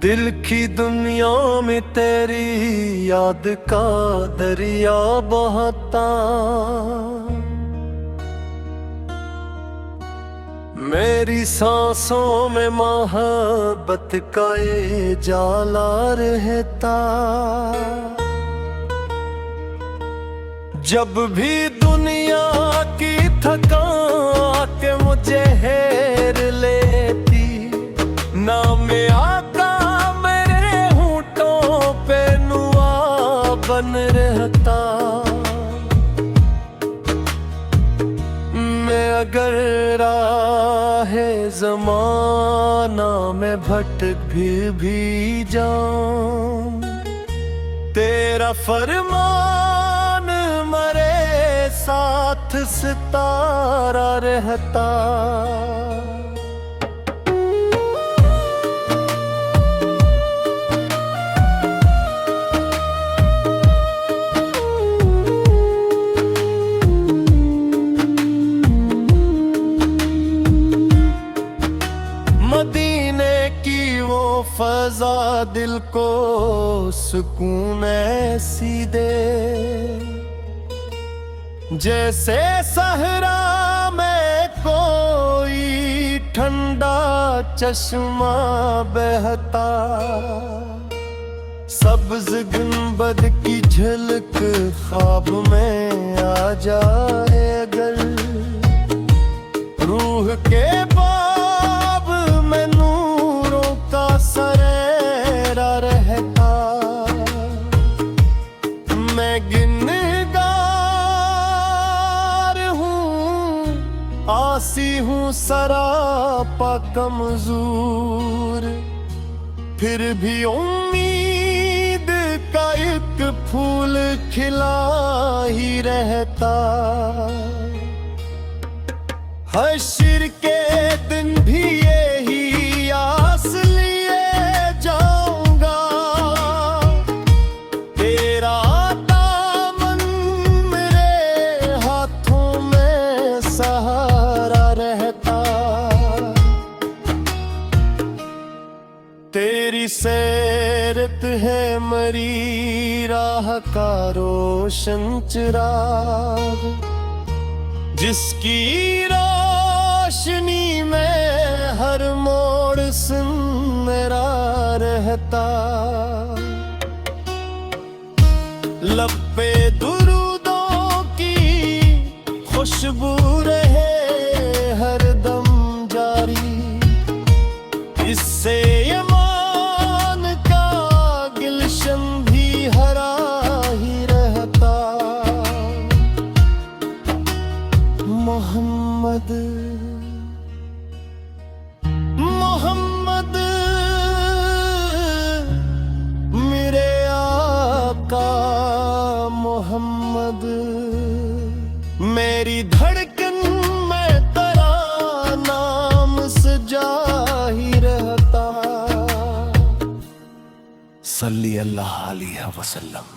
दिल की दुनिया में तेरी याद का दरिया बहता, मेरी सांसों में मोहब्बत का ये जाला रहता। जब भी दुनिया की थकान के मुझे हेर लेती, नाम आका मेरे होंठों पे नुआ बन रहता। मैं अगर राहे ज़माना में भटक भी जाऊं, तेरा फरमान मरे साथ सितारा रहता। मदीने की वो फजा दिल को सुकून ऐसी दे, जैसे सहरा में कोई ठंडा चश्मा बहता। सब्ज गुंबद की झलक ख्वाब में आ जाए अगर, रूह के बाब में नूरों का सरेरा रहता। मैं आसी हूँ सरापा कमजोर, फिर भी उम्मीद का एक फूल खिला ही रहता। हश्र के दिन भी यही आस लिए जाऊंगा, तेरा दामन मेरे हाथों में सहारा रहता। तेरी सैरत है मरी राह का रोशन चिराग, जिसकी रोशनी में हर मोड़ सुन मेरा रहता। लब पे दुरूदों की खुशबू रहे हर दम जारी, इससे ईमान का गुलशन भी हरा ही रहता। मोहम्मद मोहम्मद मेरे आका मोहम्मद, मेरी धड़कन में तेरा नाम सजा ही रहता। सल्ली अल्लाह अलैहि वसल्लम।